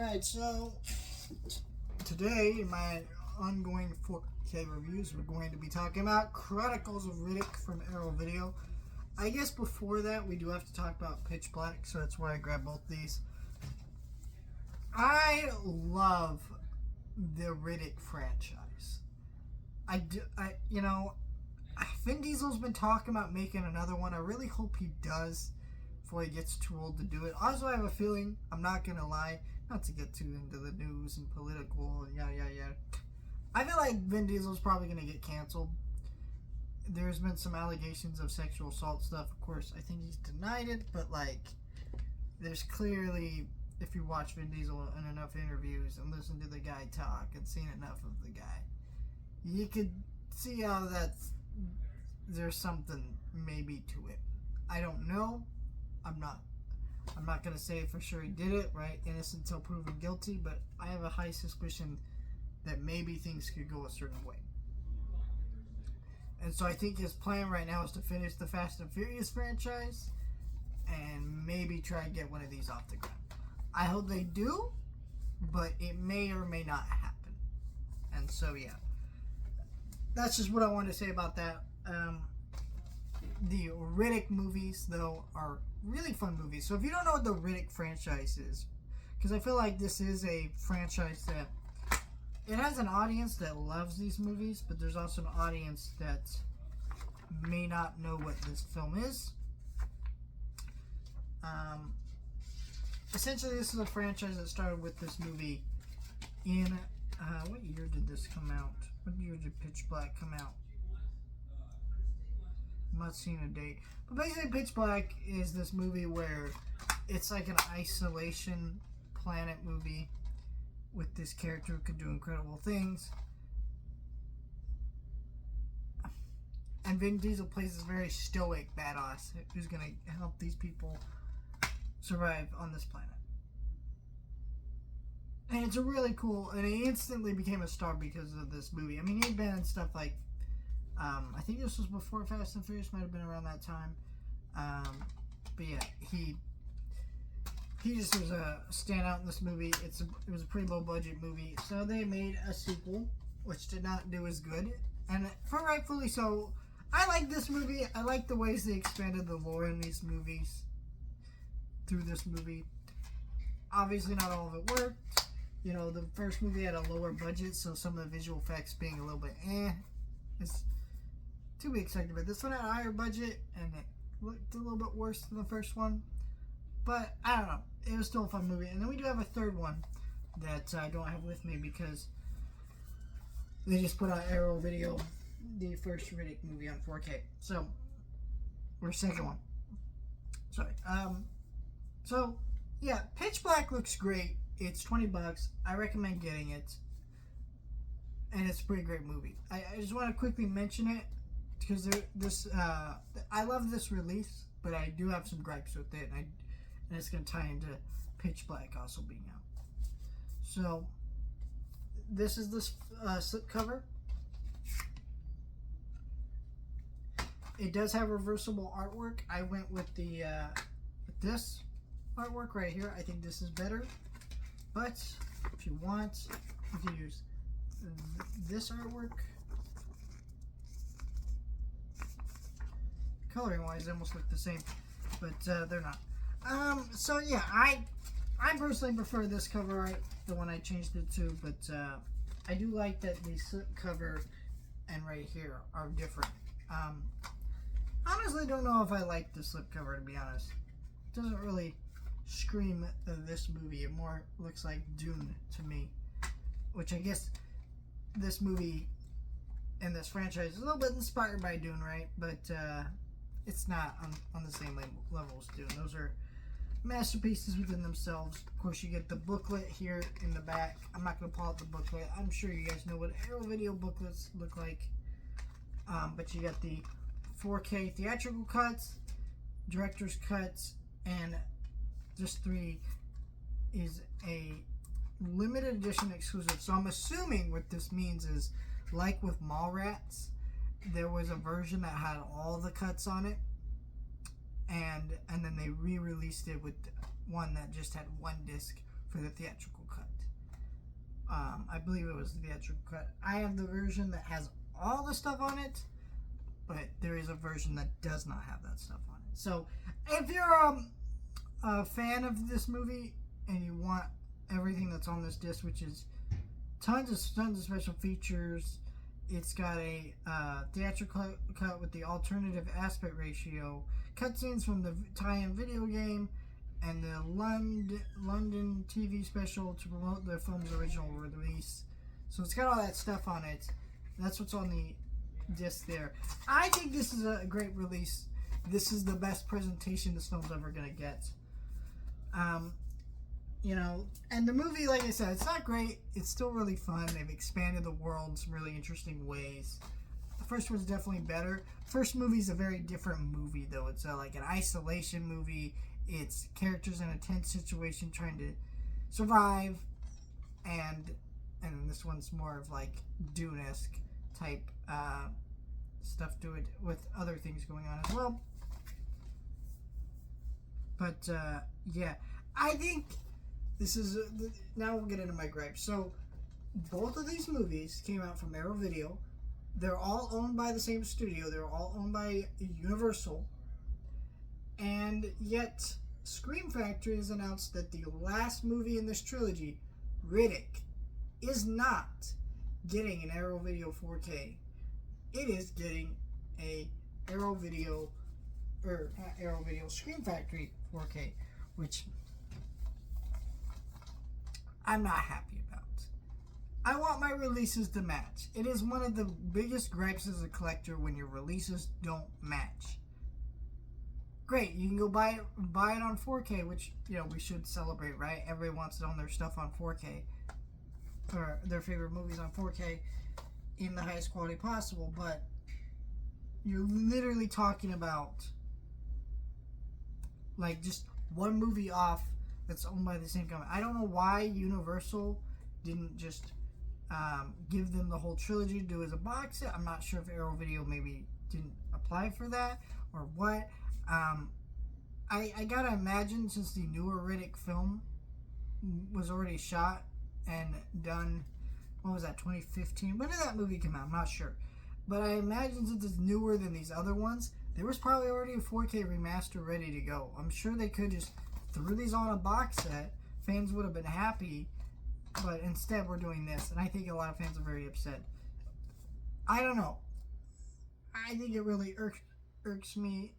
Alright, so today in my ongoing 4K reviews, we're going to be talking about Chronicles of Riddick from Arrow Video. I guess before that, we do have to talk about Pitch Black, so that's why I grabbed both these. I love the Riddick franchise. Vin Diesel's been talking about making another one. I really hope he does before he gets too old to do it. Also, I have a feeling, I'm not going to lie, not to get too into the news and political and yada. I feel like Vin Diesel's probably going to get canceled. There's been some allegations of sexual assault stuff. Of course, I think he's denied it, but there's clearly, if you watch Vin Diesel in enough interviews and listen to the guy talk and seen enough of the guy, you could see how there's something maybe to it. I don't know. I'm not going to say for sure he did it, right? Innocent until proven guilty, but I have a high suspicion that maybe things could go a certain way. And so I think his plan right now is to finish the Fast and Furious franchise and maybe try and get one of these off the ground. I hope they do, but it may or may not happen. And so, yeah. That's just what I wanted to say about that. The Riddick movies, though, are really fun movies. So if you don't know what the Riddick franchise is, because I feel like this is a franchise that it has an audience that loves these movies, but there's also an audience that may not know what this film is. Essentially, this is a franchise that started with this movie in, what year did this come out? What year did Pitch Black come out? I'm not seeing a date. But basically, Pitch Black is this movie where it's like an isolation planet movie with this character who could do incredible things. And Vin Diesel plays this very stoic badass who's going to help these people survive on this planet. And it's a really cool, and he instantly became a star because of this movie. I mean, he'd been in stuff like, I think this was before Fast and Furious, might have been around that time. But yeah, he just was a standout in this movie. It was a pretty low budget movie, so they made a sequel, which did not do as good, and for rightfully so. I like this movie. I like the ways they expanded the lore in these movies through this movie. Obviously, not all of it worked. You know, the first movie had a lower budget, so some of the visual effects being a little bit it's to be expected. But this one had a higher budget, and it looked a little bit worse than the first one. But, I don't know. It was still a fun movie. And then we do have a third one that I don't have with me because they just put out Arrow Video, the first Riddick movie on 4K. So, or second one. Sorry. So, yeah, Pitch Black looks great. It's $20. I recommend getting it. And it's a pretty great movie. I just want to quickly mention it because I love this release, but I do have some gripes with it, and it's going to tie into Pitch Black also being out. So, this is this slipcover. It does have reversible artwork. I went with with this artwork right here. I think this is better. But if you want, you can use this artwork. Coloring wise, they almost look the same, but they're not. So yeah, I personally prefer this cover art, the one I changed it to, but I do like that the slip cover and right here are different. Honestly, don't know if I like the slip cover, to be honest. It doesn't really scream this movie. It more looks like Dune to me, which I guess this movie and this franchise is a little bit inspired by Dune, right? But it's not on the same level as Dune. Those are masterpieces within themselves. Of course, you get the booklet here in the back. I'm not going to pull out the booklet. I'm sure you guys know what Arrow Video booklets look like. But you got the 4K theatrical cuts, director's cuts, and this 3 is a limited edition exclusive. So I'm assuming what this means is, like with Mallrats, there was a version that had all the cuts on it, and then they re-released it with one that just had one disc for the theatrical cut. I believe it was the theatrical cut. I have the version that has all the stuff on it, but there is a version that does not have that stuff on it. So if you're a fan of this movie and you want everything that's on this disc, which is tons of special features, it's got a theatrical cut with the alternative aspect ratio, cutscenes from the tie-in video game, and the London TV special to promote the film's original release. So it's got all that stuff on it. That's what's on the disc there. I think this is a great release. This is the best presentation this film's ever going to get. You know, and the movie, like I said, it's not great. It's still really fun. They've expanded the world in some really interesting ways. The first one's definitely better. First movie's a very different movie, though. It's like an isolation movie. It's characters in a tense situation trying to survive, and this one's more of like Dune-esque type stuff to it with other things going on as well. But yeah, I think this is now we'll get into my gripes. So both of these movies came out from Arrow Video. They're all owned by the same studio. They're all owned by Universal. And yet, Scream Factory has announced that the last movie in this trilogy, Riddick, is not getting an Arrow Video 4K. It is getting a Arrow Video Scream Factory 4K, which I'm not happy about. I want my releases to match. It is one of the biggest gripes as a collector when your releases don't match. Great, you can go buy it on 4K, which, you know, we should celebrate, right? Everybody wants it on their stuff on 4K, or their favorite movies on 4K in the highest quality possible, but you're literally talking about like just one movie off that's owned by the same company. I don't know why Universal didn't just give them the whole trilogy to do as a box set. I'm not sure if Arrow Video maybe didn't apply for that or what. I gotta imagine, since the newer Riddick film was already shot and done, what was that, 2015? When did that movie come out? I'm not sure. But I imagine since it's newer than these other ones, there was probably already a 4K remaster ready to go. I'm sure they could just threw these on a box set. Fans would have been happy, but instead we're doing this, and I think a lot of fans are very upset. I don't know. I think it really irks me.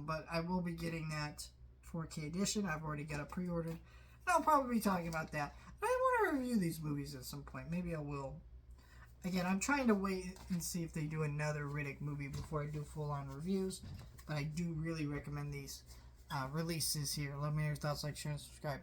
But I will be getting that 4K edition. I've already got it pre-ordered. And I'll probably be talking about that. But I want to review these movies at some point. Maybe I will. Again, I'm trying to wait and see if they do another Riddick movie before I do full-on reviews. But I do really recommend these releases here. Let me know your thoughts, like, share, and subscribe.